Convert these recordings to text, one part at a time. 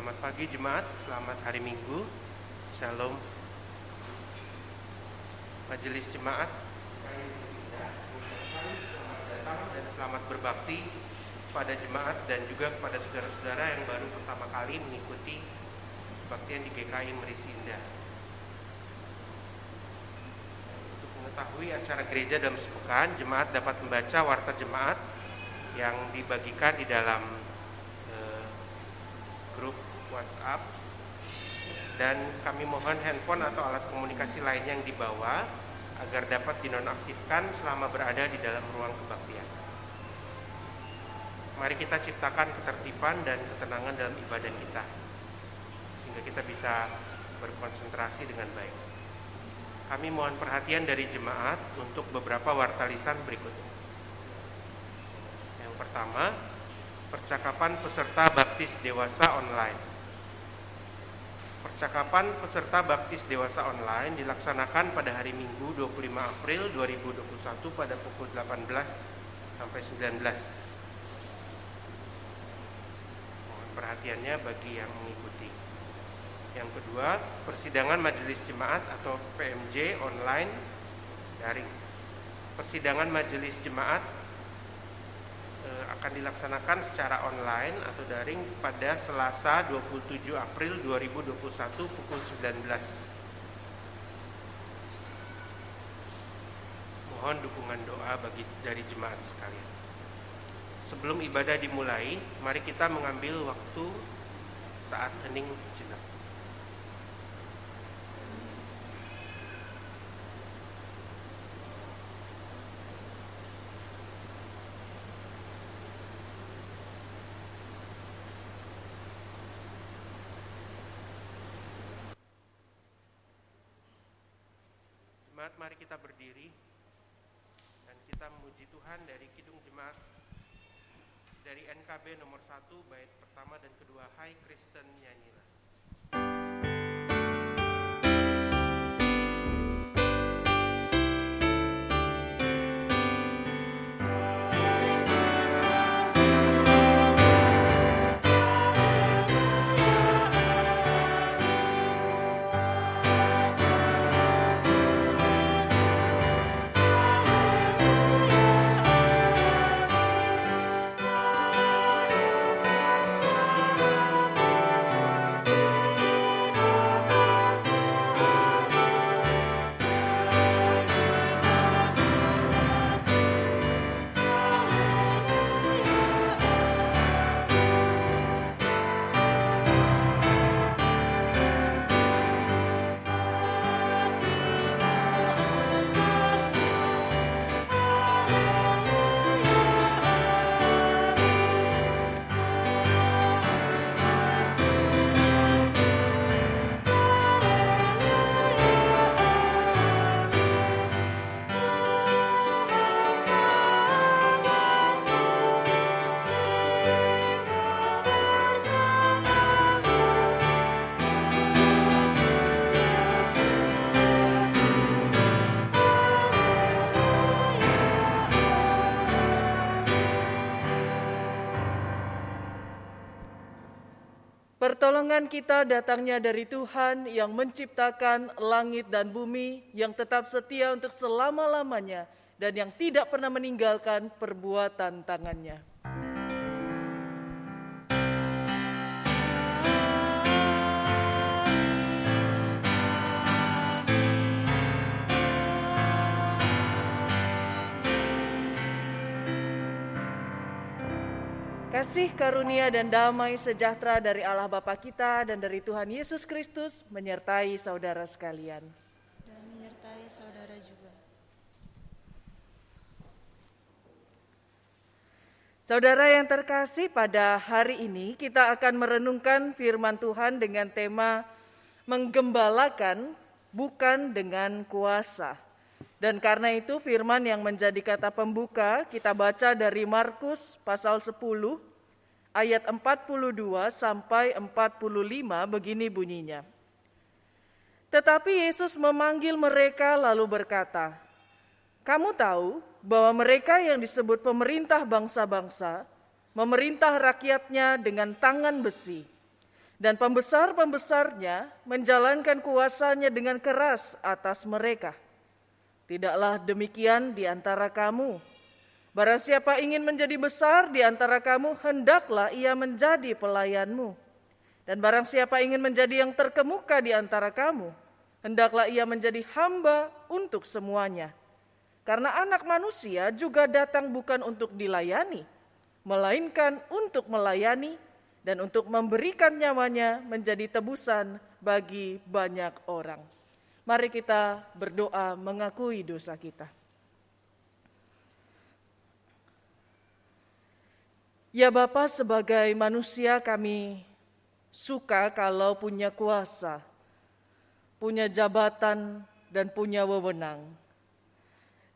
Selamat pagi jemaat, selamat hari Minggu. Shalom. Majelis jemaat, selamat datang dan selamat berbakti pada jemaat dan juga kepada saudara-saudara yang baru pertama kali mengikuti kebaktian di GKI Merisi Indah. Untuk mengetahui acara gereja dalam sepekan, jemaat dapat membaca warta jemaat yang dibagikan di dalam grup WhatsApp, dan kami mohon handphone atau alat komunikasi lainnya yang dibawa agar dapat dinonaktifkan selama berada di dalam ruang kebaktian. Mari kita ciptakan ketertiban dan ketenangan dalam ibadah kita sehingga kita bisa berkonsentrasi dengan baik. Kami mohon perhatian dari jemaat untuk beberapa warta lisan berikut. Yang pertama, percakapan peserta baptis dewasa online. Percakapan peserta baptis dewasa online dilaksanakan pada hari Minggu 25 April 2021 pada pukul 18 sampai 19. Mohon perhatiannya bagi yang mengikuti. Yang kedua, persidangan majelis jemaat atau PMJ online daring. Persidangan majelis jemaat akan dilaksanakan secara online atau daring pada Selasa 27 April 2021 pukul 19. Mohon dukungan doa dari jemaat sekalian. Sebelum ibadah dimulai, mari kita mengambil waktu saat hening sejenak. Mari kita berdiri dan kita memuji Tuhan dari Kidung Jemaat dari NKB nomor 1 bait pertama dan kedua. Hai Kristen nyanyilah. Pertolongan kita datangnya dari Tuhan yang menciptakan langit dan bumi, yang tetap setia untuk selama-lamanya dan yang tidak pernah meninggalkan perbuatan tangannya. Kasih karunia dan damai sejahtera dari Allah Bapa kita dan dari Tuhan Yesus Kristus menyertai saudara sekalian. Dan menyertai saudara juga. Saudara yang terkasih, pada hari ini kita akan merenungkan firman Tuhan dengan tema menggembalakan bukan dengan kuasa. Dan karena itu firman yang menjadi kata pembuka kita baca dari Markus pasal 10 ayat 42 sampai 45 begini bunyinya. Tetapi Yesus memanggil mereka lalu berkata, "Kamu tahu bahwa mereka yang disebut pemerintah bangsa-bangsa memerintah rakyatnya dengan tangan besi, dan pembesar-pembesarnya menjalankan kuasanya dengan keras atas mereka. Tidaklah demikian di antara kamu. Barang siapa ingin menjadi besar di antara kamu, hendaklah ia menjadi pelayanmu. Dan barang siapa ingin menjadi yang terkemuka di antara kamu, hendaklah ia menjadi hamba untuk semuanya. Karena Anak Manusia juga datang bukan untuk dilayani, melainkan untuk melayani dan untuk memberikan nyawanya menjadi tebusan bagi banyak orang. Mari kita berdoa mengakui dosa kita. Ya Bapa, sebagai manusia kami suka kalau punya kuasa, punya jabatan, dan punya wewenang.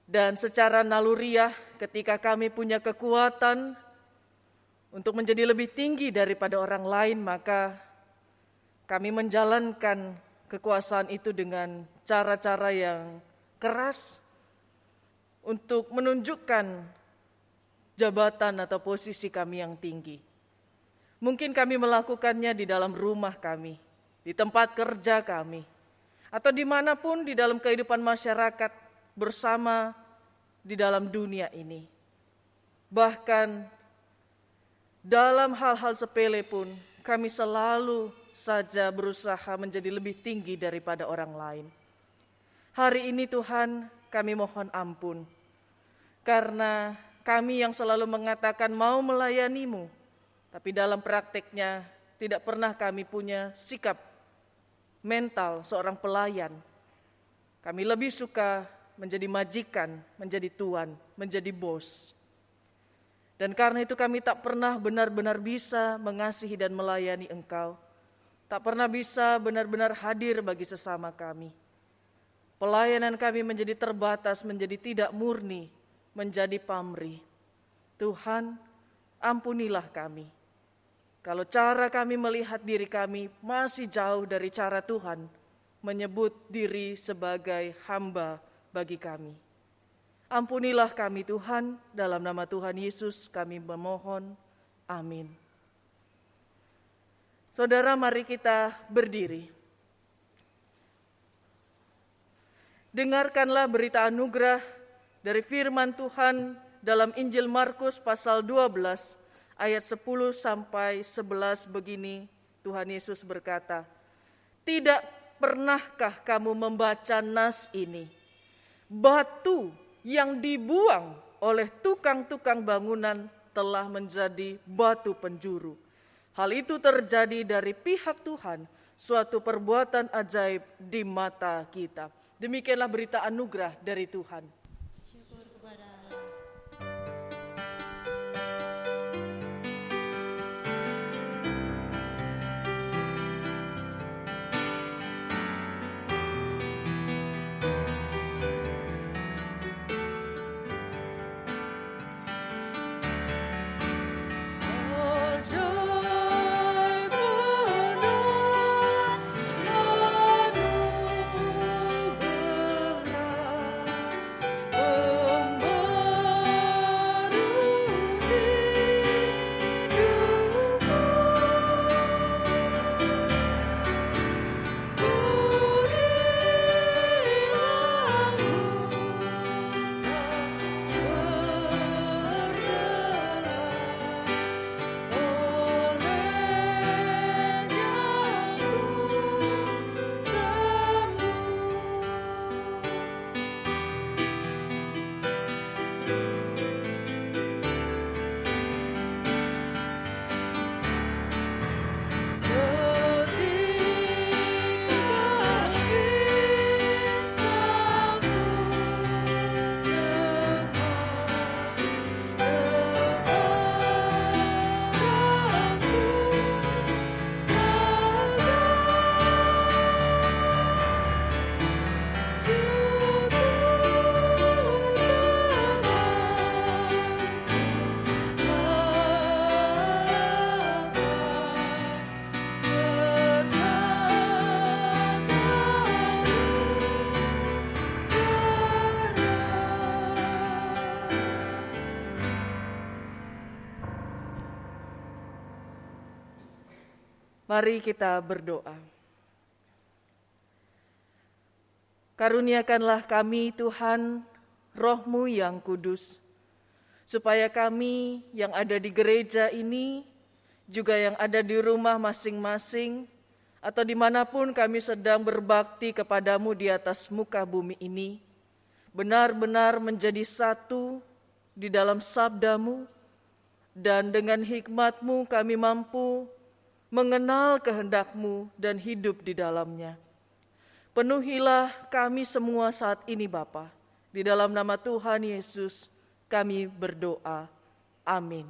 Dan secara naluriah ketika kami punya kekuatan untuk menjadi lebih tinggi daripada orang lain, maka kami menjalankan kekuasaan itu dengan cara-cara yang keras untuk menunjukkan jabatan atau posisi kami yang tinggi. Mungkin kami melakukannya di dalam rumah kami, di tempat kerja kami, atau dimanapun di dalam kehidupan masyarakat bersama di dalam dunia ini. Bahkan dalam hal-hal sepele pun kami selalu saja berusaha menjadi lebih tinggi daripada orang lain. Hari ini Tuhan, kami mohon ampun, karena kami yang selalu mengatakan mau melayani-Mu, tapi dalam prakteknya tidak pernah kami punya sikap mental seorang pelayan. Kami lebih suka menjadi majikan, menjadi tuan, menjadi bos. Dan karena itu kami tak pernah benar-benar bisa mengasihi dan melayani Engkau. Tak pernah bisa benar-benar hadir bagi sesama kami. Pelayanan kami menjadi terbatas, menjadi tidak murni, menjadi pamrih. Tuhan, ampunilah kami. Kalau cara kami melihat diri kami masih jauh dari cara Tuhan menyebut diri sebagai hamba bagi kami. Ampunilah kami Tuhan, dalam nama Tuhan Yesus kami memohon. Amin. Saudara, mari kita berdiri. Dengarkanlah berita anugerah dari firman Tuhan dalam Injil Markus pasal 12 ayat 10 sampai 11 begini. Tuhan Yesus berkata, "Tidak pernahkah kamu membaca nas ini? Batu yang dibuang oleh tukang-tukang bangunan telah menjadi batu penjuru. Hal itu terjadi dari pihak Tuhan, suatu perbuatan ajaib di mata kita." Demikianlah berita anugerah dari Tuhan. Syukur kepada Allah. Anugerah Mari kita berdoa. Karuniakanlah kami Tuhan, Roh-Mu yang kudus, supaya kami yang ada di gereja ini, juga yang ada di rumah masing-masing, atau dimanapun kami sedang berbakti kepadamu di atas muka bumi ini, benar-benar menjadi satu di dalam sabda-Mu, dan dengan hikmat-Mu kami mampu mengenal kehendak-Mu dan hidup di dalamnya. Penuhilah kami semua saat ini Bapa. Di dalam nama Tuhan Yesus kami berdoa. Amin.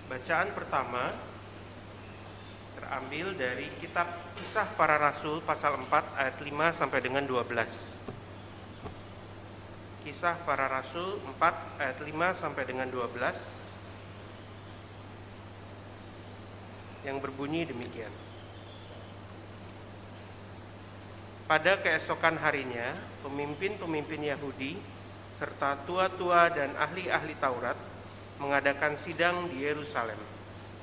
Bacaan pertama terambil dari kitab Kisah Para Rasul pasal 4 ayat 5 sampai dengan 12. Kisah Para Rasul 4 ayat 5 sampai dengan 12 yang berbunyi demikian. Pada keesokan harinya, pemimpin-pemimpin Yahudi serta tua-tua dan ahli-ahli Taurat mengadakan sidang di Yerusalem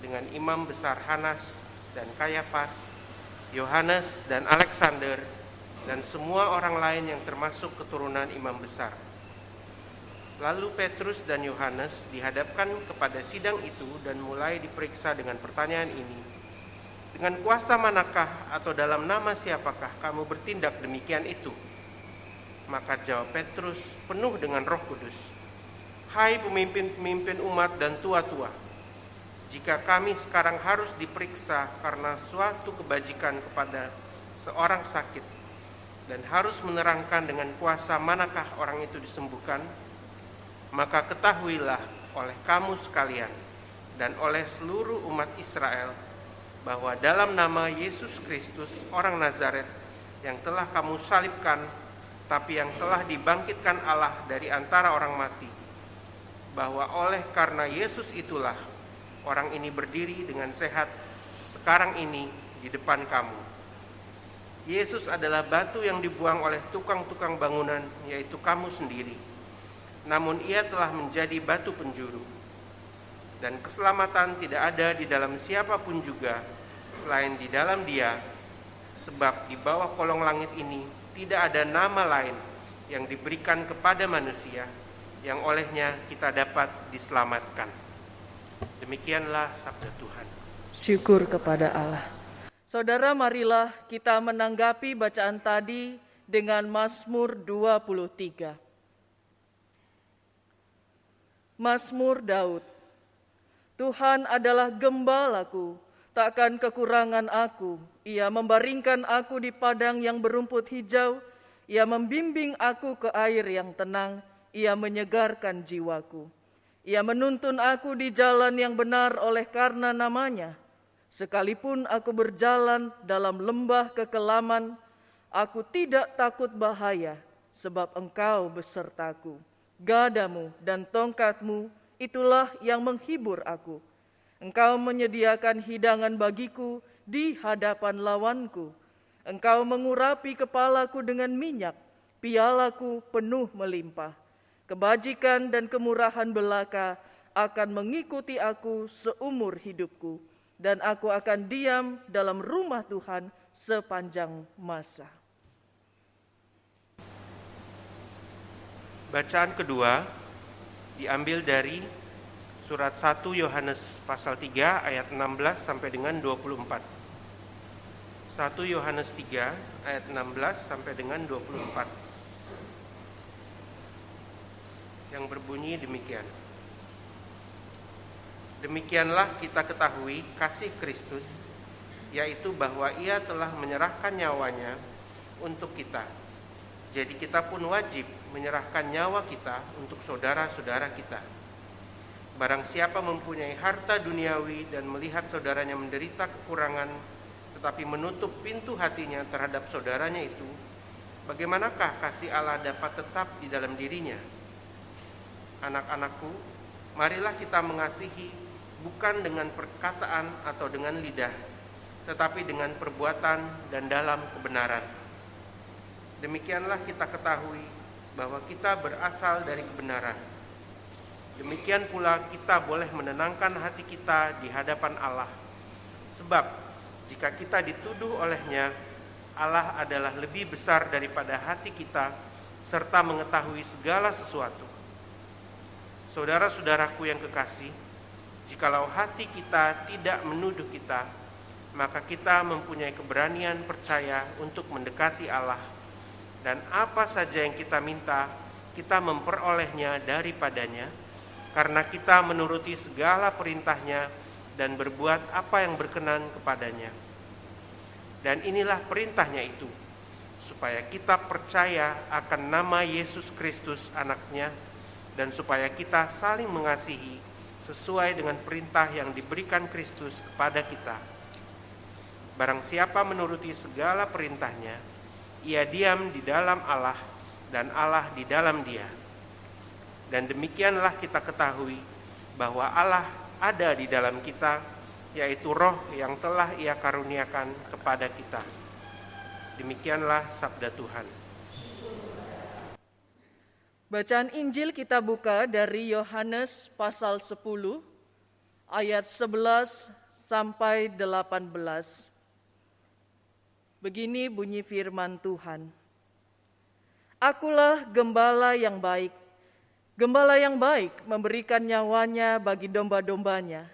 dengan imam besar Hanas dan Kayafas, Yohanes dan Alexander, dan semua orang lain yang termasuk keturunan imam besar. Lalu Petrus dan Yohanes dihadapkan kepada sidang itu dan mulai diperiksa dengan pertanyaan ini. Dengan kuasa manakah atau dalam nama siapakah kamu bertindak demikian itu? Maka jawab Petrus penuh dengan Roh Kudus, hai pemimpin-pemimpin umat dan tua-tua, jika kami sekarang harus diperiksa karena suatu kebajikan kepada seorang sakit dan harus menerangkan dengan kuasa manakah orang itu disembuhkan, maka ketahuilah oleh kamu sekalian dan oleh seluruh umat Israel bahwa dalam nama Yesus Kristus orang Nazaret yang telah kamu salibkan, tapi yang telah dibangkitkan Allah dari antara orang mati, bahwa oleh karena Yesus itulah orang ini berdiri dengan sehat sekarang ini di depan kamu. Yesus adalah batu yang dibuang oleh tukang-tukang bangunan, yaitu kamu sendiri. Namun ia telah menjadi batu penjuru. Dan keselamatan tidak ada di dalam siapapun juga selain di dalam Dia, sebab di bawah kolong langit ini tidak ada nama lain yang diberikan kepada manusia yang olehnya kita dapat diselamatkan. Demikianlah sabda Tuhan. Syukur kepada Allah. Saudara, marilah kita menanggapi bacaan tadi dengan Mazmur 23. Mazmur Daud. Tuhan adalah gembalaku, takkan kekurangan aku. Ia membaringkan aku di padang yang berumput hijau. Ia membimbing aku ke air yang tenang. Ia menyegarkan jiwaku. Ia menuntun aku di jalan yang benar oleh karena namanya. Sekalipun aku berjalan dalam lembah kekelaman, aku tidak takut bahaya, sebab Engkau besertaku. Gadamu dan tongkatmu, itulah yang menghibur aku. Engkau menyediakan hidangan bagiku di hadapan lawanku. Engkau mengurapi kepalaku dengan minyak, pialaku penuh melimpah. Kebajikan dan kemurahan belaka akan mengikuti aku seumur hidupku, dan aku akan diam dalam rumah Tuhan sepanjang masa. Bacaan kedua diambil dari surat 1 Yohanes pasal 3 ayat 16 sampai dengan 24. 1 Yohanes 3 ayat 16 sampai dengan 24. Yang berbunyi demikian. Demikianlah kita ketahui kasih Kristus, yaitu bahwa Ia telah menyerahkan nyawanya untuk kita. Jadi kita pun wajib menyerahkan nyawa kita untuk saudara-saudara kita. Barang siapa mempunyai harta duniawi dan melihat saudaranya menderita kekurangan, tetapi menutup pintu hatinya terhadap saudaranya itu, bagaimanakah kasih Allah dapat tetap di dalam dirinya? Anak-anakku, marilah kita mengasihi bukan dengan perkataan atau dengan lidah, tetapi dengan perbuatan dan dalam kebenaran. Demikianlah kita ketahui bahwa kita berasal dari kebenaran. Demikian pula kita boleh menenangkan hati kita di hadapan Allah. Sebab jika kita dituduh olehnya, Allah adalah lebih besar daripada hati kita serta mengetahui segala sesuatu. Saudara-saudaraku yang kekasih, jikalau hati kita tidak menuduh kita, maka kita mempunyai keberanian percaya untuk mendekati Allah. Dan apa saja yang kita minta, kita memperolehnya daripadanya, karena kita menuruti segala perintahnya dan berbuat apa yang berkenan kepadanya. Dan inilah perintahnya itu, supaya kita percaya akan nama Yesus Kristus anaknya, dan supaya kita saling mengasihi sesuai dengan perintah yang diberikan Kristus kepada kita. Barang siapa menuruti segala perintahnya, ia diam di dalam Allah dan Allah di dalam dia. Dan demikianlah kita ketahui bahwa Allah ada di dalam kita, yaitu Roh yang telah Ia karuniakan kepada kita. Demikianlah sabda Tuhan. Bacaan Injil kita buka dari Yohanes pasal 10 ayat 11 sampai 18. Begini bunyi firman Tuhan. Akulah gembala yang baik. Gembala yang baik memberikan nyawanya bagi domba-dombanya.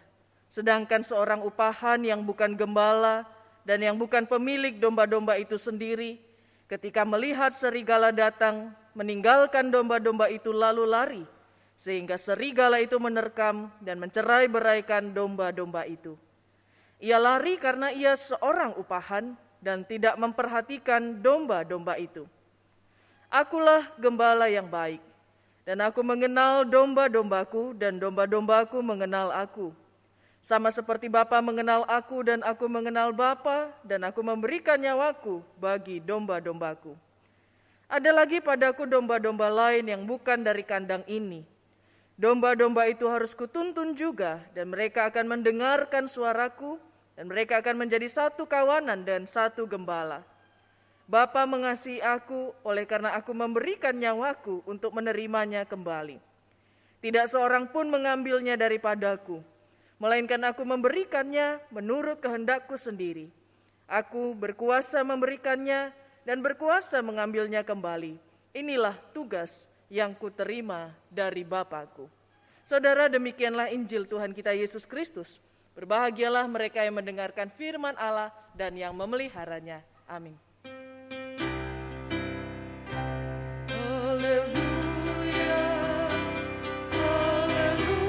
Sedangkan seorang upahan yang bukan gembala dan yang bukan pemilik domba-domba itu sendiri, ketika melihat serigala datang, meninggalkan domba-domba itu lalu lari, sehingga serigala itu menerkam dan mencerai-beraikan domba-domba itu. Ia lari karena ia seorang upahan dan tidak memperhatikan domba-domba itu. Akulah gembala yang baik, dan aku mengenal domba-dombaku, dan domba-dombaku mengenal aku. Sama seperti Bapa mengenal aku, dan aku mengenal Bapa, dan aku memberikan nyawaku bagi domba-dombaku. Ada lagi padaku domba-domba lain yang bukan dari kandang ini. Domba-domba itu harus kutuntun juga, dan mereka akan mendengarkan suaraku, dan mereka akan menjadi satu kawanan dan satu gembala. Bapa mengasihi aku oleh karena aku memberikan nyawaku untuk menerimanya kembali. Tidak seorang pun mengambilnya daripadaku, melainkan aku memberikannya menurut kehendakku sendiri. Aku berkuasa memberikannya dan berkuasa mengambilnya kembali. Inilah tugas yang kuterima dari Bapa-Ku. Saudara, demikianlah Injil Tuhan kita Yesus Kristus. Berbahagialah mereka yang mendengarkan firman Allah dan yang memeliharanya. Amin. Haleluya, haleluya, haleluya.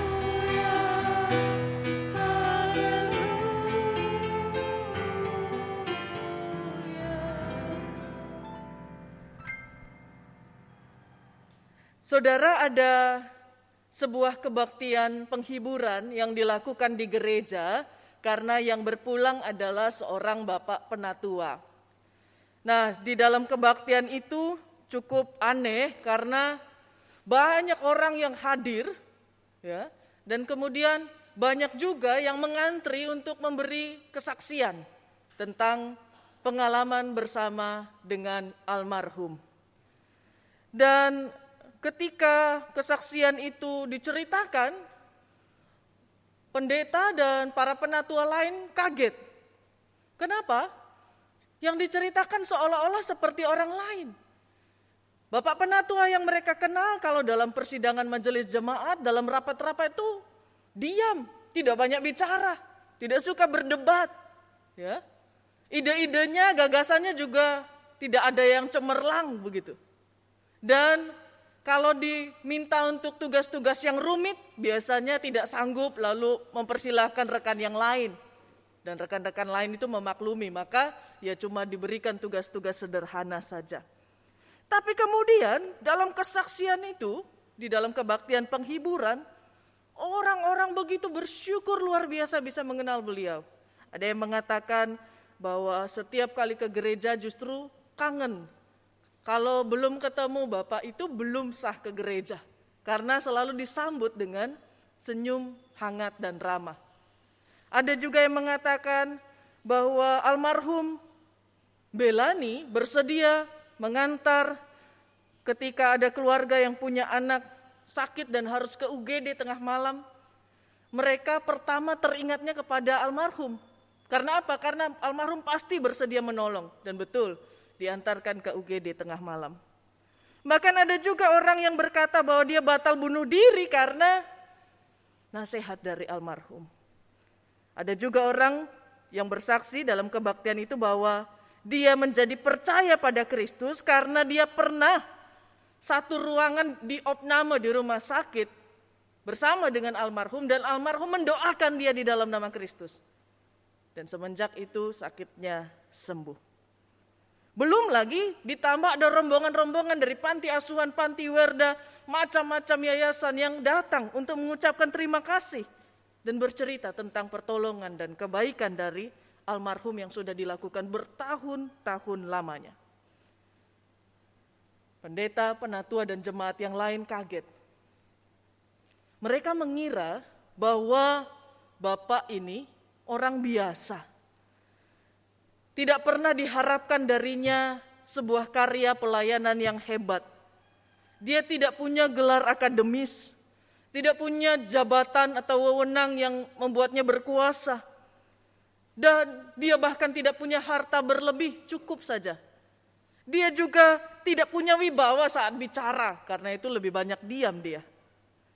Saudara, ada sebuah kebaktian penghiburan yang dilakukan di gereja karena yang berpulang adalah seorang bapak penatua. Nah, di dalam kebaktian itu cukup aneh karena banyak orang yang hadir, ya, dan kemudian banyak juga yang mengantri untuk memberi kesaksian tentang pengalaman bersama dengan almarhum. Dan ketika kesaksian itu diceritakan, pendeta dan para penatua lain kaget. Kenapa? Yang diceritakan seolah-olah seperti orang lain. Bapak penatua yang mereka kenal kalau dalam persidangan majelis jemaat, dalam rapat-rapat itu diam, tidak banyak bicara, tidak suka berdebat. Ya. Ide-idenya, gagasannya juga tidak ada yang cemerlang begitu. Dan kalau diminta untuk tugas-tugas yang rumit, biasanya tidak sanggup lalu mempersilahkan rekan yang lain. Dan rekan-rekan lain itu memaklumi, maka ya cuma diberikan tugas-tugas sederhana saja. Tapi kemudian dalam kesaksian itu, di dalam kebaktian penghiburan, orang-orang begitu bersyukur luar biasa bisa mengenal beliau. Ada yang mengatakan bahwa setiap kali ke gereja justru kangen. Kalau belum ketemu Bapak itu belum sah ke gereja. Karena selalu disambut dengan senyum hangat dan ramah. Ada juga yang mengatakan bahwa almarhum Belani bersedia mengantar ketika ada keluarga yang punya anak sakit dan harus ke UGD tengah malam, mereka pertama teringatnya kepada almarhum. Karena apa? Karena almarhum pasti bersedia menolong. Dan betul, diantarkan ke UGD tengah malam. Bahkan ada juga orang yang berkata bahwa dia batal bunuh diri karena nasihat dari almarhum. Ada juga orang yang bersaksi dalam kebaktian itu bahwa dia menjadi percaya pada Kristus karena dia pernah satu ruangan di opname di rumah sakit bersama dengan almarhum, dan almarhum mendoakan dia di dalam nama Kristus. Dan semenjak itu sakitnya sembuh. Belum lagi ditambah ada rombongan-rombongan dari panti asuhan, panti werda, macam-macam yayasan yang datang untuk mengucapkan terima kasih dan bercerita tentang pertolongan dan kebaikan dari almarhum yang sudah dilakukan bertahun-tahun lamanya. Pendeta, penatua, dan jemaat yang lain kaget. Mereka mengira bahwa Bapak ini orang biasa. Tidak pernah diharapkan darinya sebuah karya pelayanan yang hebat. Dia tidak punya gelar akademis, tidak punya jabatan atau wewenang yang membuatnya berkuasa. Dan dia bahkan tidak punya harta berlebih, cukup saja. Dia juga tidak punya wibawa saat bicara, karena itu lebih banyak diam dia.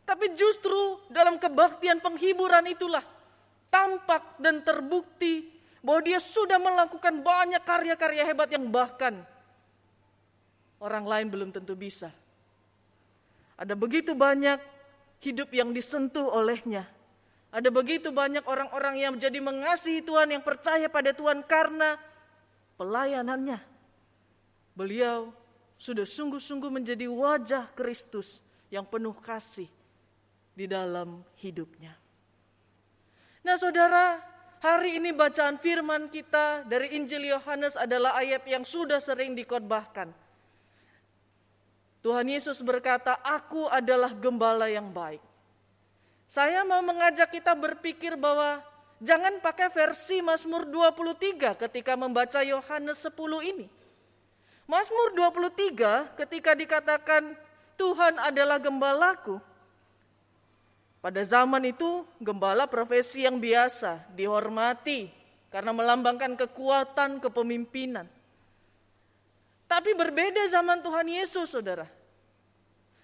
Tapi justru dalam kebaktian penghiburan itulah tampak dan terbukti bahwa dia sudah melakukan banyak karya-karya hebat yang bahkan orang lain belum tentu bisa. Ada begitu banyak hidup yang disentuh olehnya. Ada begitu banyak orang-orang yang menjadi mengasihi Tuhan, yang percaya pada Tuhan karena pelayanannya. Beliau sudah sungguh-sungguh menjadi wajah Kristus yang penuh kasih di dalam hidupnya. Nah saudara, hari ini bacaan firman kita dari Injil Yohanes adalah ayat yang sudah sering dikhotbahkan. Tuhan Yesus berkata, "Aku adalah gembala yang baik." Saya mau mengajak kita berpikir bahwa jangan pakai versi Mazmur 23 ketika membaca Yohanes 10 ini. Mazmur 23 ketika dikatakan Tuhan adalah gembalaku. Pada zaman itu gembala profesi yang biasa, dihormati karena melambangkan kekuatan kepemimpinan. Tapi berbeda zaman Tuhan Yesus, saudara.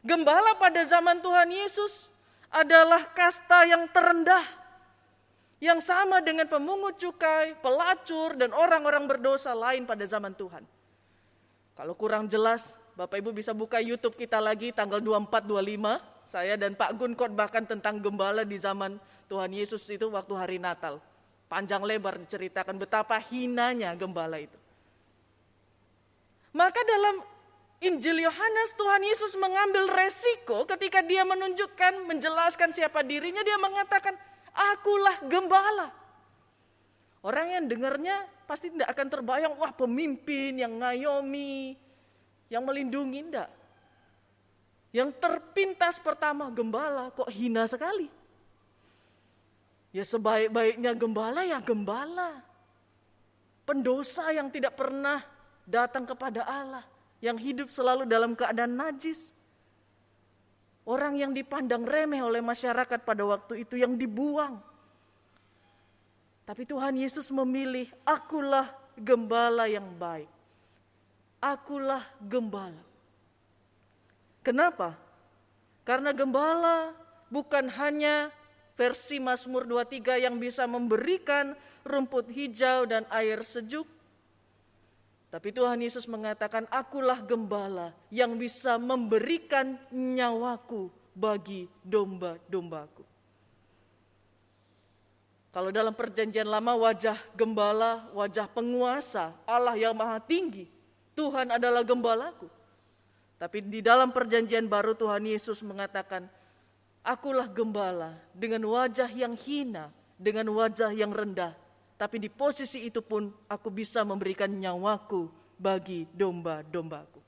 Gembala pada zaman Tuhan Yesus adalah kasta yang terendah, yang sama dengan pemungut cukai, pelacur, dan orang-orang berdosa lain pada zaman Tuhan. Kalau kurang jelas, Bapak Ibu bisa buka YouTube kita lagi tanggal 24-25. Saya dan Pak Gun khotbahkan tentang gembala di zaman Tuhan Yesus itu waktu hari Natal. Panjang lebar diceritakan betapa hinanya gembala itu. Maka dalam Injil Yohanes, Tuhan Yesus mengambil resiko ketika dia menunjukkan, menjelaskan siapa dirinya. Dia mengatakan, "Akulah gembala." Orang yang dengarnya pasti tidak akan terbayang, wah pemimpin yang ngayomi, yang melindungi, enggak. Yang terpintas pertama, gembala, kok hina sekali. Ya sebaik-baiknya gembala ya gembala. Pendosa yang tidak pernah datang kepada Allah, yang hidup selalu dalam keadaan najis. Orang yang dipandang remeh oleh masyarakat pada waktu itu, yang dibuang. Tapi Tuhan Yesus memilih, "Akulah gembala yang baik. Akulah gembala." Kenapa? Karena gembala bukan hanya versi Mazmur 23 yang bisa memberikan rumput hijau dan air sejuk. Tapi Tuhan Yesus mengatakan, "Akulah gembala yang bisa memberikan nyawaku bagi domba-dombaku." Kalau dalam perjanjian lama wajah gembala, wajah penguasa, Allah yang maha tinggi, Tuhan adalah gembalaku. Tapi di dalam perjanjian baru Tuhan Yesus mengatakan, "Akulah gembala dengan wajah yang hina, dengan wajah yang rendah. Tapi di posisi itu pun aku bisa memberikan nyawaku bagi domba-dombaku."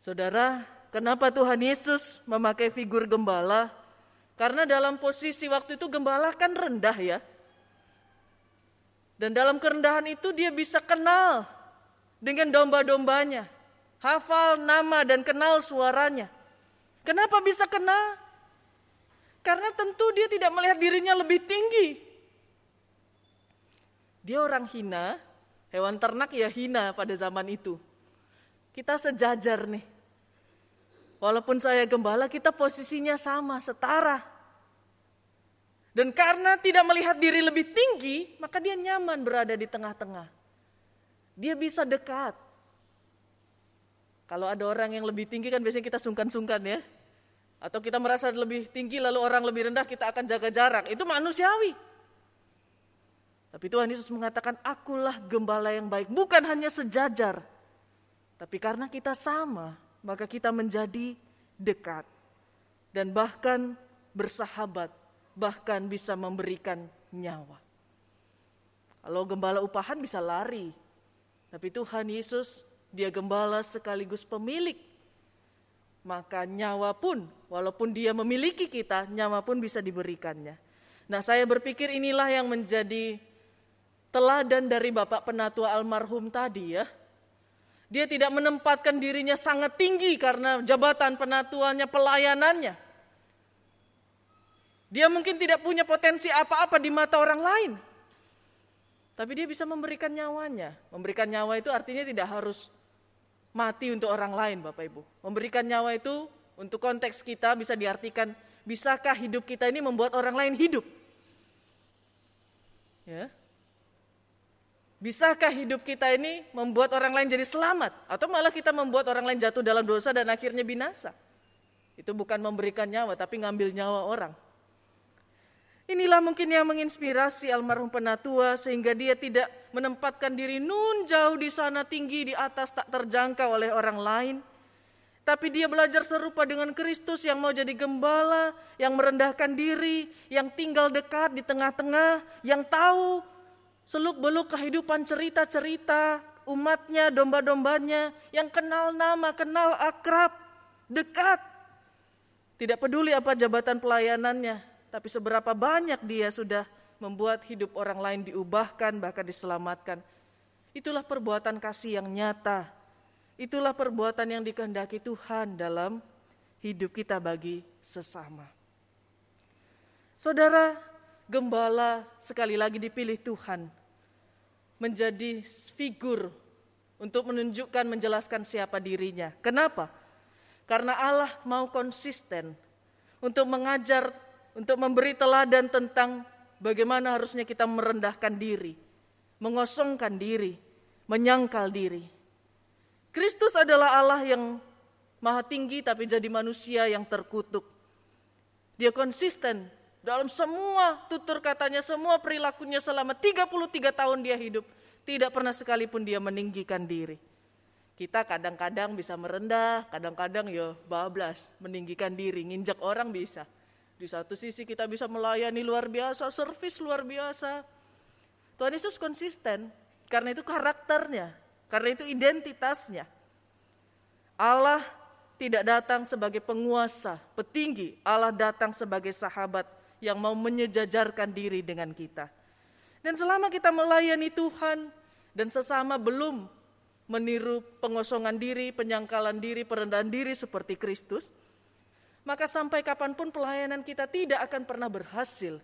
Saudara, kenapa Tuhan Yesus memakai figur gembala? Karena dalam posisi waktu itu gembala kan rendah ya. Dan dalam kerendahan itu dia bisa kenal dengan domba-dombanya, hafal nama dan kenal suaranya. Kenapa bisa kenal? Karena tentu dia tidak melihat dirinya lebih tinggi. Dia orang hina, hewan ternak ya hina pada zaman itu. Kita sejajar nih. Walaupun saya gembala, kita posisinya sama, setara. Dan karena tidak melihat diri lebih tinggi, maka dia nyaman berada di tengah-tengah. Dia bisa dekat. Kalau ada orang yang lebih tinggi kan biasanya kita sungkan-sungkan ya. Atau kita merasa lebih tinggi lalu orang lebih rendah kita akan jaga jarak. Itu manusiawi. Tapi Tuhan Yesus mengatakan, akulah gembala yang baik. Bukan hanya sejajar. Tapi karena kita sama, maka kita menjadi dekat. Dan bahkan bersahabat. Bahkan bisa memberikan nyawa. Kalau gembala upahan bisa lari. Tapi Tuhan Yesus, dia gembala sekaligus pemilik. Maka nyawa pun, walaupun dia memiliki kita, nyawa pun bisa diberikannya. Nah, saya berpikir inilah yang menjadi teladan dari Bapak Penatua almarhum tadi ya. Dia tidak menempatkan dirinya sangat tinggi karena jabatan penatuannya, pelayanannya. Dia mungkin tidak punya potensi apa-apa di mata orang lain. Tapi dia bisa memberikan nyawanya. Memberikan nyawa itu artinya tidak harus mati untuk orang lain, Bapak Ibu. Memberikan nyawa itu untuk konteks kita bisa diartikan, bisakah hidup kita ini membuat orang lain hidup? Ya. Bisakah hidup kita ini membuat orang lain jadi selamat? Atau malah kita membuat orang lain jatuh dalam dosa dan akhirnya binasa? Itu bukan memberikan nyawa, tapi ngambil nyawa orang. Inilah mungkin yang menginspirasi almarhum Penatua sehingga dia tidak menempatkan diri nun jauh di sana tinggi di atas tak terjangkau oleh orang lain. Tapi dia belajar serupa dengan Kristus yang mau jadi gembala, yang merendahkan diri, yang tinggal dekat di tengah-tengah, yang tahu seluk-beluk kehidupan cerita-cerita umatnya, domba-dombanya, yang kenal nama, kenal akrab, dekat. Tidak peduli apa jabatan pelayanannya. Tapi seberapa banyak dia sudah membuat hidup orang lain diubahkan, bahkan diselamatkan. Itulah perbuatan kasih yang nyata. Itulah perbuatan yang dikehendaki Tuhan dalam hidup kita bagi sesama. Saudara, gembala sekali lagi dipilih Tuhan menjadi figur untuk menunjukkan, menjelaskan siapa dirinya. Kenapa? Karena Allah mau konsisten untuk mengajar, untuk memberi teladan tentang bagaimana harusnya kita merendahkan diri, mengosongkan diri, menyangkal diri. Kristus adalah Allah yang maha tinggi tapi jadi manusia yang terkutuk. Dia konsisten dalam semua tutur katanya, semua perilakunya selama 33 tahun dia hidup. Tidak pernah sekalipun dia meninggikan diri. Kita kadang-kadang bisa merendah, kadang-kadang ya bablas, meninggikan diri, nginjak orang bisa. Di satu sisi kita bisa melayani luar biasa, servis luar biasa. Tuhan Yesus konsisten, karena itu karakternya, karena itu identitasnya. Allah tidak datang sebagai penguasa, petinggi. Allah datang sebagai sahabat yang mau menyejajarkan diri dengan kita. Dan selama kita melayani Tuhan dan sesama belum meniru pengosongan diri, penyangkalan diri, perendahan diri seperti Kristus, maka sampai kapanpun pelayanan kita tidak akan pernah berhasil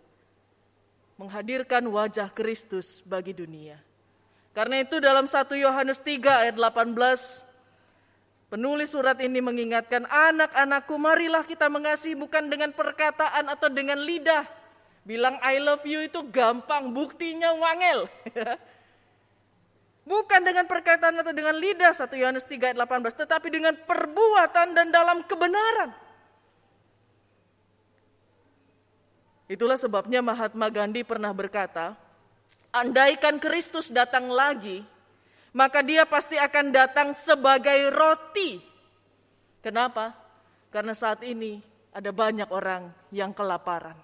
menghadirkan wajah Kristus bagi dunia. Karena itu dalam 1 Yohanes 3 ayat 18, penulis surat ini mengingatkan, anak-anakku marilah kita mengasihi bukan dengan perkataan atau dengan lidah. Bilang I love you itu gampang, buktinya wangel. Bukan dengan perkataan atau dengan lidah 1 Yohanes 3 ayat 18, tetapi dengan perbuatan dan dalam kebenaran. Itulah sebabnya Mahatma Gandhi pernah berkata, andaikan Kristus datang lagi, maka dia pasti akan datang sebagai roti. Kenapa? Karena saat ini ada banyak orang yang kelaparan.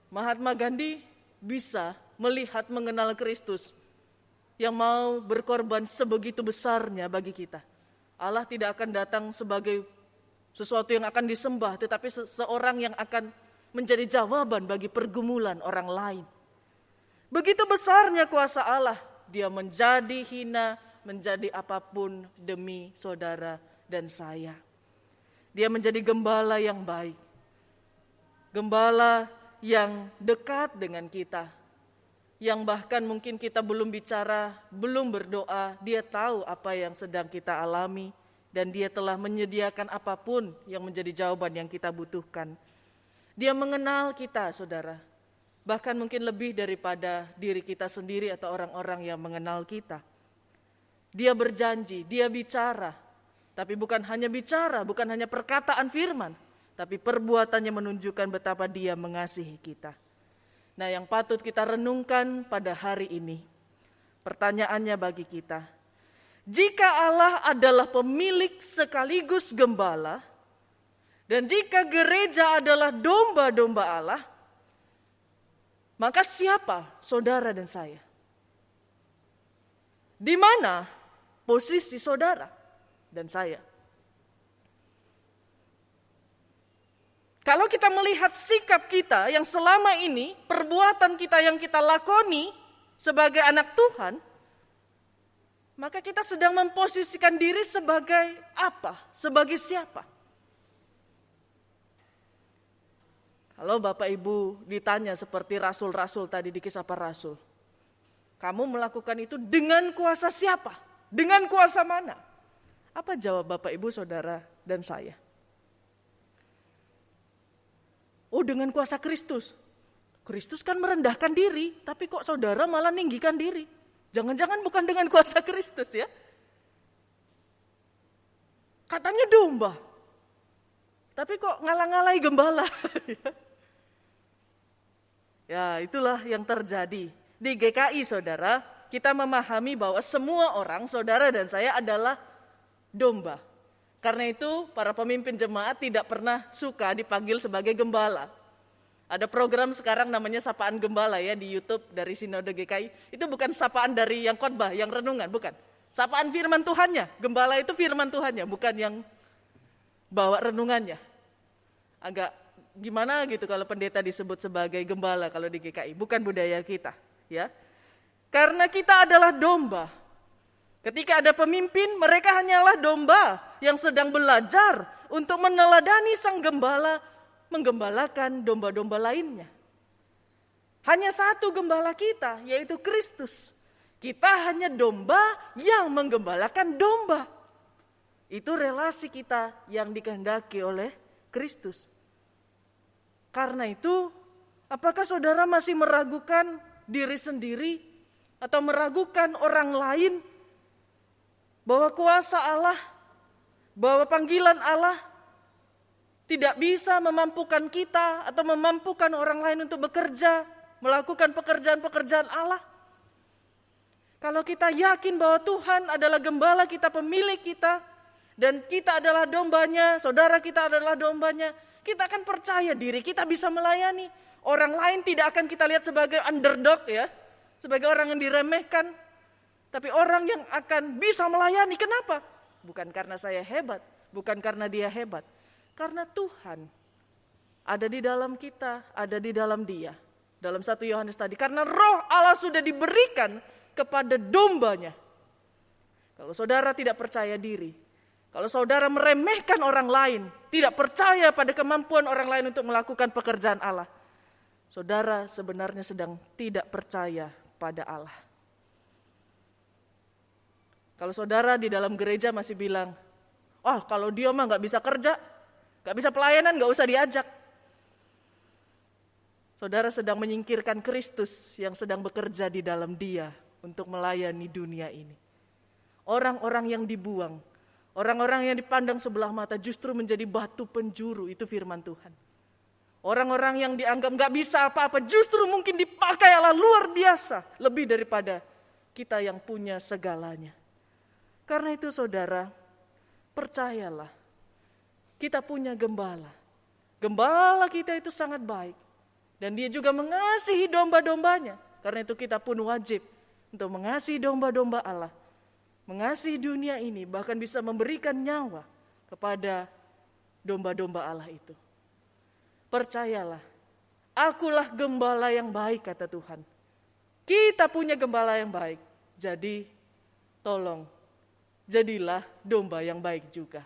Mahatma Gandhi bisa melihat mengenal Kristus yang mau berkorban sebegitu besarnya bagi kita. Allah tidak akan datang sebagai sesuatu yang akan disembah, tetapi seseorang yang akan menjadi jawaban bagi pergumulan orang lain. Begitu besarnya kuasa Allah dia menjadi hina, menjadi apapun demi saudara dan saya. Dia menjadi gembala yang baik, gembala yang dekat dengan kita, yang bahkan mungkin kita belum bicara, belum berdoa, dia tahu apa yang sedang kita alami, dan dia telah menyediakan apapun yang menjadi jawaban yang kita butuhkan. Dia mengenal kita, saudara, bahkan mungkin lebih daripada diri kita sendiri atau orang-orang yang mengenal kita. Dia berjanji, dia bicara, tapi bukan hanya bicara, bukan hanya perkataan firman, tapi perbuatannya menunjukkan betapa dia mengasihi kita. Nah, yang patut kita renungkan pada hari ini, pertanyaannya bagi kita, jika Allah adalah pemilik sekaligus gembala, dan jika gereja adalah domba-domba Allah, maka siapa saudara dan saya? Di mana posisi saudara dan saya? Kalau kita melihat sikap kita yang selama ini, perbuatan kita yang kita lakoni sebagai anak Tuhan, maka kita sedang memposisikan diri sebagai apa? Sebagai siapa? Kalau Bapak Ibu ditanya seperti rasul-rasul tadi di Kisah Para Rasul, kamu melakukan itu dengan kuasa siapa? Dengan kuasa mana? Apa jawab Bapak Ibu, Saudara dan saya? Oh, dengan kuasa Kristus. Kristus kan merendahkan diri, tapi kok saudara malah ninggikan diri. Jangan-jangan bukan dengan kuasa Kristus ya. Katanya domba, tapi kok ngalah-ngalahi gembala. Ya, itulah yang terjadi. Di GKI, saudara, kita memahami bahwa semua orang, saudara dan saya adalah domba. Karena itu para pemimpin jemaat tidak pernah suka dipanggil sebagai gembala. Ada program sekarang namanya Sapaan Gembala ya di YouTube dari Sinode GKI. Itu bukan sapaan dari yang khotbah, yang renungan, bukan. Sapaan firman Tuhannya. Gembala itu firman Tuhannya, bukan yang bawa renungannya. Agak gimana gitu kalau pendeta disebut sebagai gembala kalau di GKI. Bukan budaya kita, ya. Karena kita adalah domba. Ketika ada pemimpin, mereka hanyalah domba yang sedang belajar untuk meneladani sang gembala, menggembalakan domba-domba lainnya. Hanya satu gembala kita, yaitu Kristus. Kita hanya domba yang menggembalakan domba. Itu relasi kita yang dikehendaki oleh Kristus. Karena itu, apakah saudara masih meragukan diri sendiri atau meragukan orang lain? Bahwa kuasa Allah, bahwa panggilan Allah tidak bisa memampukan kita atau memampukan orang lain untuk bekerja, melakukan pekerjaan-pekerjaan Allah. Kalau kita yakin bahwa Tuhan adalah gembala kita, pemilik kita, dan kita adalah dombanya, saudara kita adalah dombanya, kita akan percaya diri kita bisa melayani. Orang lain tidak akan kita lihat sebagai underdog ya, sebagai orang yang diremehkan. Tapi orang yang akan bisa melayani, kenapa? Bukan karena saya hebat, bukan karena dia hebat. Karena Tuhan ada di dalam kita, ada di dalam dia. Dalam 1 Yohanes tadi, karena roh Allah sudah diberikan kepada dombanya. Kalau saudara tidak percaya diri, kalau saudara meremehkan orang lain, tidak percaya pada kemampuan orang lain untuk melakukan pekerjaan Allah, saudara sebenarnya sedang tidak percaya pada Allah. Kalau saudara di dalam gereja masih bilang, kalau dia mah gak bisa kerja, gak bisa pelayanan, gak usah diajak. Saudara sedang menyingkirkan Kristus yang sedang bekerja di dalam dia untuk melayani dunia ini. Orang-orang yang dibuang, orang-orang yang dipandang sebelah mata justru menjadi batu penjuru, itu firman Tuhan. Orang-orang yang dianggap gak bisa apa-apa justru mungkin dipakai Allah luar biasa, lebih daripada kita yang punya segalanya. Karena itu saudara, percayalah, kita punya gembala. Gembala kita itu sangat baik. Dan dia juga mengasihi domba-dombanya. Karena itu kita pun wajib untuk mengasihi domba-domba Allah. Mengasihi dunia ini, bahkan bisa memberikan nyawa kepada domba-domba Allah itu. Percayalah, akulah gembala yang baik, kata Tuhan. Kita punya gembala yang baik. Jadi tolong, jadilah domba yang baik juga.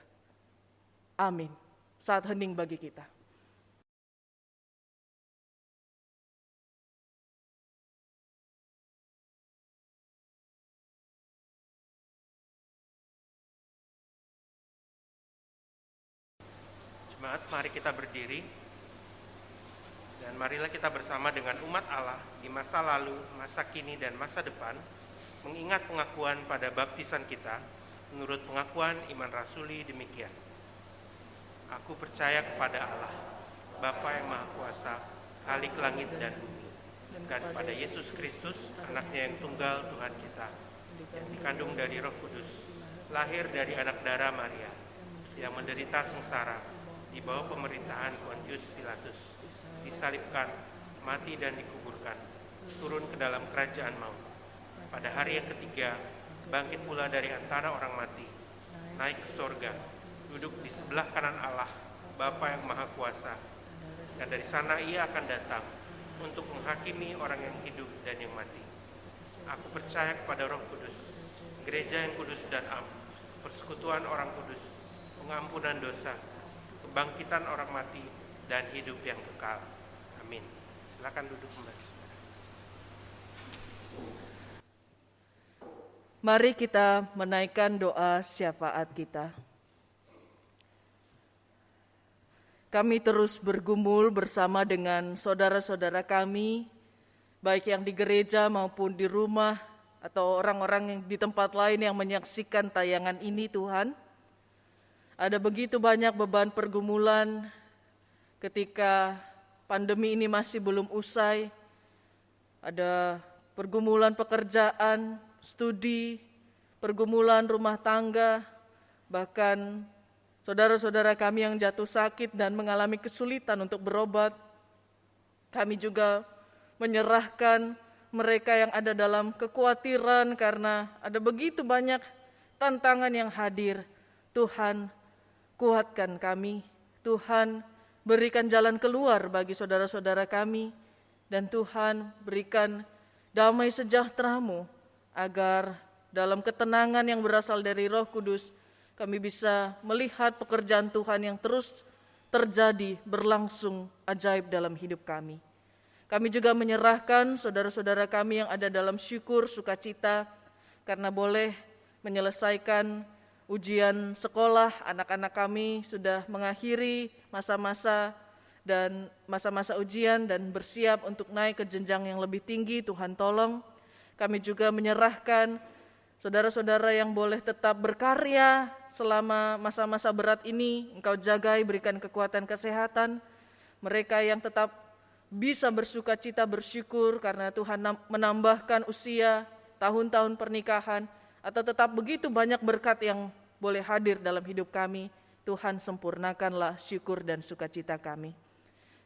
Amin. Saat hening bagi kita. Jemaat, mari kita berdiri dan marilah kita bersama dengan umat Allah di masa lalu, masa kini, dan masa depan mengingat pengakuan pada baptisan kita menurut pengakuan iman rasuli demikian. Aku percaya kepada Allah, Bapa yang Maha Kuasa, Khalik langit dan bumi, dan kepada Yesus Kristus, anaknya yang tunggal Tuhan kita, yang dikandung dari Roh Kudus, lahir dari anak darah Maria, yang menderita sengsara di bawah pemerintahan Pontius Pilatus, disalibkan, mati dan dikuburkan, turun ke dalam kerajaan maut. Pada hari yang ketiga, bangkit pula dari antara orang mati, naik ke sorga, duduk di sebelah kanan Allah, Bapa yang Maha Kuasa, dan dari sana ia akan datang untuk menghakimi orang yang hidup dan yang mati. Aku percaya kepada Roh Kudus, gereja yang kudus dan am, persekutuan orang kudus, pengampunan dosa, kebangkitan orang mati, dan hidup yang kekal. Amin. Silakan duduk kembali. Mari kita menaikkan doa syafaat kita. Kami terus bergumul bersama dengan saudara-saudara kami, baik yang di gereja maupun di rumah, atau orang-orang yang di tempat lain yang menyaksikan tayangan ini, Tuhan. Ada begitu banyak beban pergumulan ketika pandemi ini masih belum usai. Ada pergumulan pekerjaan, studi, pergumulan rumah tangga, bahkan saudara-saudara kami yang jatuh sakit dan mengalami kesulitan untuk berobat. Kami juga menyerahkan mereka yang ada dalam kekhawatiran karena ada begitu banyak tantangan yang hadir. Tuhan, kuatkan kami. Tuhan, berikan jalan keluar bagi saudara-saudara kami. Dan Tuhan, berikan damai sejahtera-Mu agar dalam ketenangan yang berasal dari Roh Kudus, kami bisa melihat pekerjaan Tuhan yang terus terjadi, berlangsung ajaib dalam hidup kami. Kami juga menyerahkan saudara-saudara kami yang ada dalam syukur, sukacita, karena boleh menyelesaikan ujian sekolah. Anak-anak kami sudah mengakhiri masa-masa ujian dan bersiap untuk naik ke jenjang yang lebih tinggi. Tuhan tolong. Kami juga menyerahkan saudara-saudara yang boleh tetap berkarya selama masa-masa berat ini, Engkau jagai, berikan kekuatan kesehatan. Mereka yang tetap bisa bersuka cita, bersyukur karena Tuhan menambahkan usia, tahun-tahun pernikahan, atau tetap begitu banyak berkat yang boleh hadir dalam hidup kami. Tuhan sempurnakanlah syukur dan sukacita kami.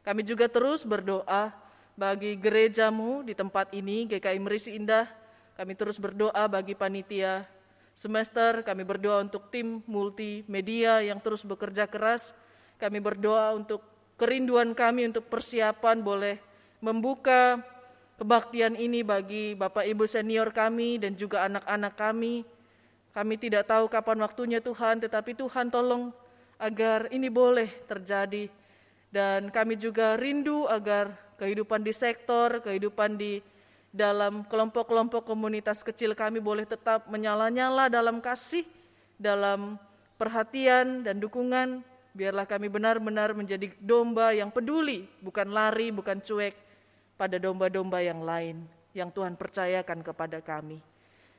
Kami juga terus berdoa bagi gereja-Mu di tempat ini, GKI Merisi Indah. Kami terus berdoa bagi panitia semester, kami berdoa untuk tim multimedia yang terus bekerja keras. Kami berdoa untuk kerinduan kami untuk persiapan boleh membuka kebaktian ini bagi Bapak Ibu senior kami dan juga anak-anak kami. Kami tidak tahu kapan waktunya Tuhan, tetapi Tuhan tolong agar ini boleh terjadi. Dan kami juga rindu agar kehidupan di sektor, kehidupan di dalam kelompok-kelompok komunitas kecil kami boleh tetap menyala-nyala dalam kasih, dalam perhatian dan dukungan. Biarlah kami benar-benar menjadi domba yang peduli, bukan lari, bukan cuek pada domba-domba yang lain yang Tuhan percayakan kepada kami.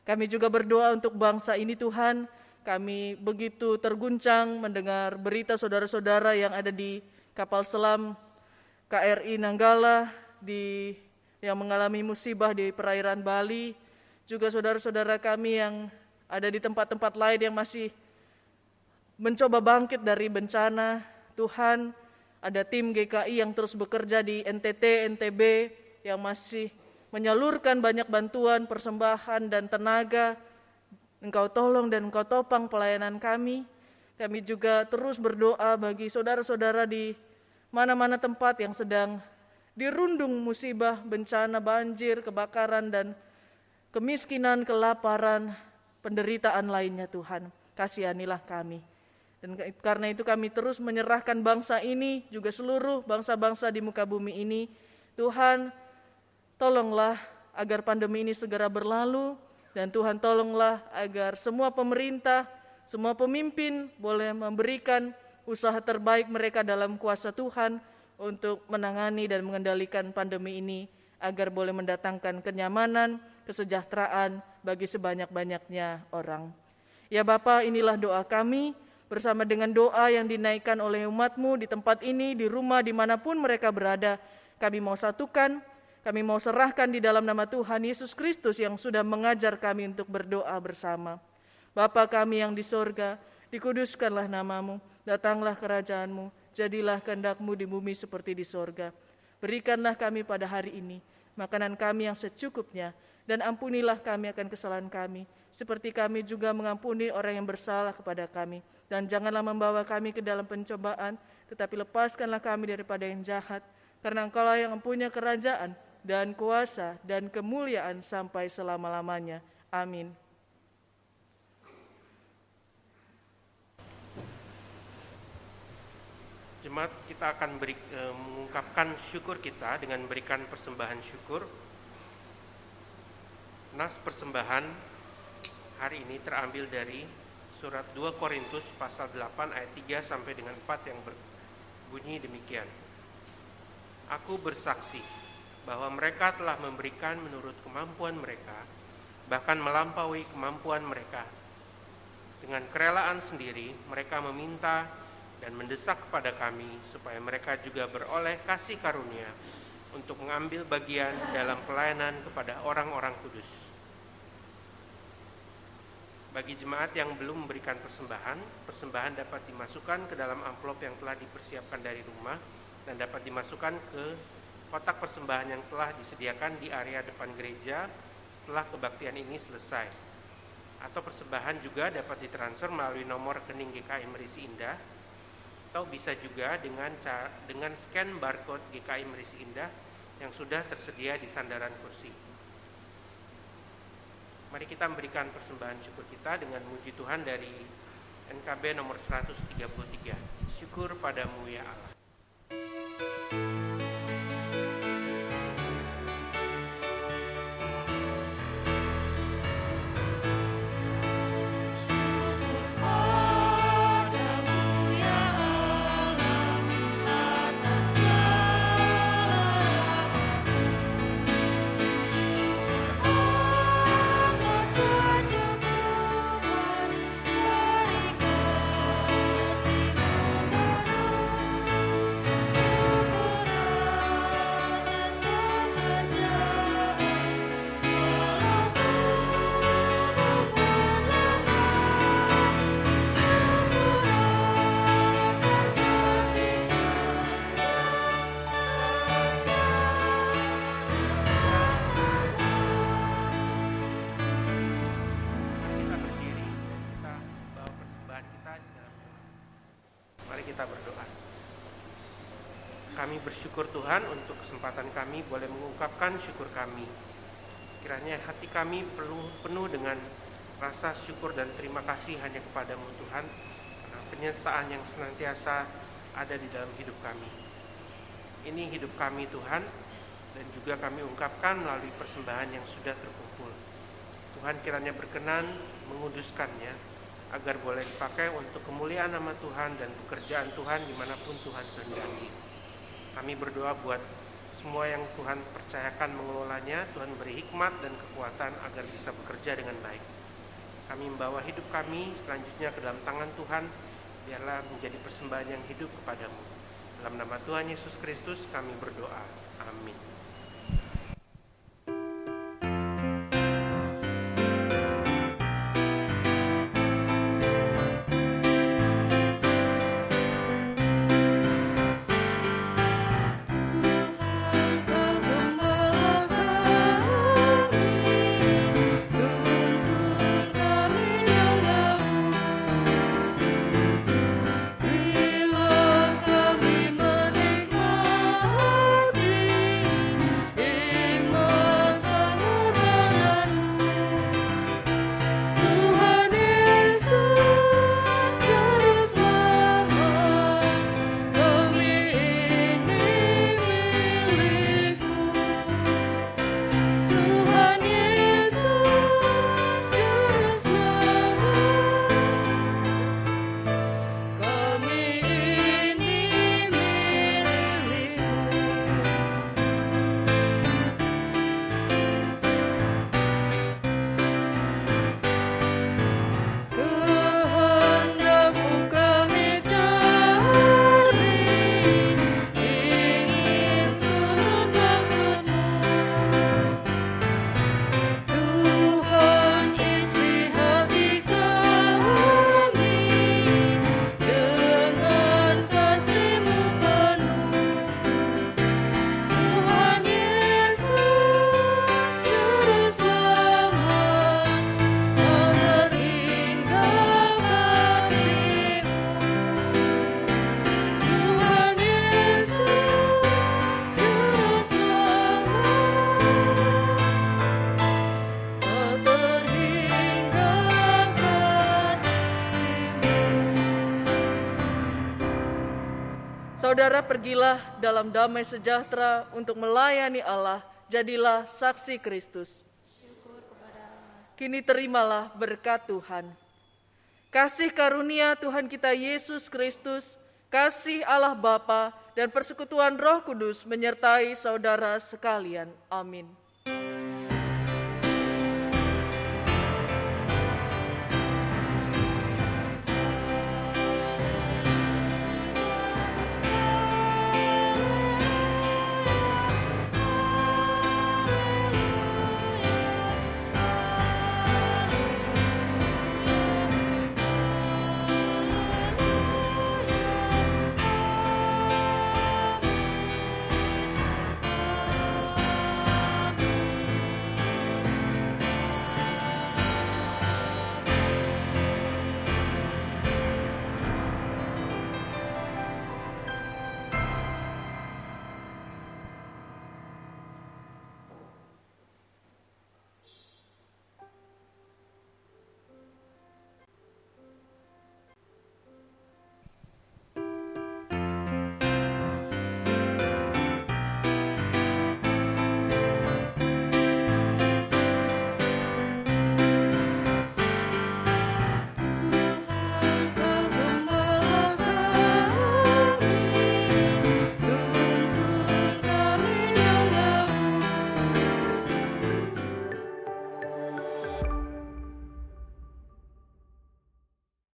Kami juga berdoa untuk bangsa ini Tuhan. Kami begitu terguncang mendengar berita saudara-saudara yang ada di kapal selam KRI Nanggala yang mengalami musibah di perairan Bali, juga saudara-saudara kami yang ada di tempat-tempat lain yang masih mencoba bangkit dari bencana. Tuhan, ada tim GKI yang terus bekerja di NTT, NTB, yang masih menyalurkan banyak bantuan, persembahan, dan tenaga. Engkau tolong dan Engkau topang pelayanan kami. Kami juga terus berdoa bagi saudara-saudara di mana-mana tempat yang sedang dirundung musibah, bencana, banjir, kebakaran, dan kemiskinan, kelaparan, penderitaan lainnya Tuhan. Kasihanilah kami. Dan karena itu kami terus menyerahkan bangsa ini, juga seluruh bangsa-bangsa di muka bumi ini. Tuhan, tolonglah agar pandemi ini segera berlalu, dan Tuhan tolonglah agar semua pemerintah, semua pemimpin boleh memberikan usaha terbaik mereka dalam kuasa Tuhan untuk menangani dan mengendalikan pandemi ini, agar boleh mendatangkan kenyamanan, kesejahteraan bagi sebanyak-banyaknya orang. Ya Bapa, inilah doa kami, bersama dengan doa yang dinaikkan oleh umat-Mu di tempat ini, di rumah, dimanapun mereka berada. Kami mau satukan, kami mau serahkan di dalam nama Tuhan Yesus Kristus yang sudah mengajar kami untuk berdoa bersama. Bapa kami yang di sorga, dikuduskanlah nama-Mu, datanglah kerajaan-Mu, jadilah kehendak-Mu di bumi seperti di sorga. Berikanlah kami pada hari ini makanan kami yang secukupnya, dan ampunilah kami akan kesalahan kami, seperti kami juga mengampuni orang yang bersalah kepada kami. Dan janganlah membawa kami ke dalam pencobaan, tetapi lepaskanlah kami daripada yang jahat, karena Engkau-lah yang mempunyai kerajaan dan kuasa dan kemuliaan sampai selama-lamanya. Amin. Jemaat, kita akan mengungkapkan syukur kita dengan memberikan persembahan syukur. Nas persembahan hari ini terambil dari surat 2 Korintus pasal 8 ayat 3 sampai dengan 4 yang berbunyi demikian. Aku bersaksi bahwa mereka telah memberikan menurut kemampuan mereka, bahkan melampaui kemampuan mereka. Dengan kerelaan sendiri, mereka meminta dan mendesak kepada kami supaya mereka juga beroleh kasih karunia untuk mengambil bagian dalam pelayanan kepada orang-orang kudus. Bagi jemaat yang belum memberikan persembahan dapat dimasukkan ke dalam amplop yang telah dipersiapkan dari rumah dan dapat dimasukkan ke kotak persembahan yang telah disediakan di area depan gereja setelah kebaktian ini selesai. Atau persembahan juga dapat ditransfer melalui nomor rekening GKI Merisi Indah, atau bisa juga dengan scan barcode GKI Merisi Indah yang sudah tersedia di sandaran kursi. Mari kita memberikan persembahan syukur kita dengan muji Tuhan dari NKB nomor 133. Syukur padamu ya Allah. Kami bersyukur Tuhan untuk kesempatan kami boleh mengungkapkan syukur kami. Kiranya hati kami penuh dengan rasa syukur dan terima kasih hanya kepadamu Tuhan, karena penyertaan yang senantiasa ada di dalam hidup kami. Ini hidup kami Tuhan, dan juga kami ungkapkan melalui persembahan yang sudah terkumpul. Tuhan kiranya berkenan menguduskannya, agar boleh dipakai untuk kemuliaan nama Tuhan dan pekerjaan Tuhan dimanapun Tuhan kehendaki. Kami berdoa buat semua yang Tuhan percayakan mengelolanya, Tuhan beri hikmat dan kekuatan agar bisa bekerja dengan baik. Kami membawa hidup kami selanjutnya ke dalam tangan Tuhan, biarlah menjadi persembahan yang hidup kepadamu. Dalam nama Tuhan Yesus Kristus kami berdoa. Amin. Bila kami menikmati Saudara pergilah dalam damai sejahtera untuk melayani Allah, jadilah saksi Kristus. Syukur kepada Allah. Kini terimalah berkat Tuhan. Kasih karunia Tuhan kita Yesus Kristus, kasih Allah Bapa dan persekutuan Roh Kudus menyertai saudara sekalian. Amin.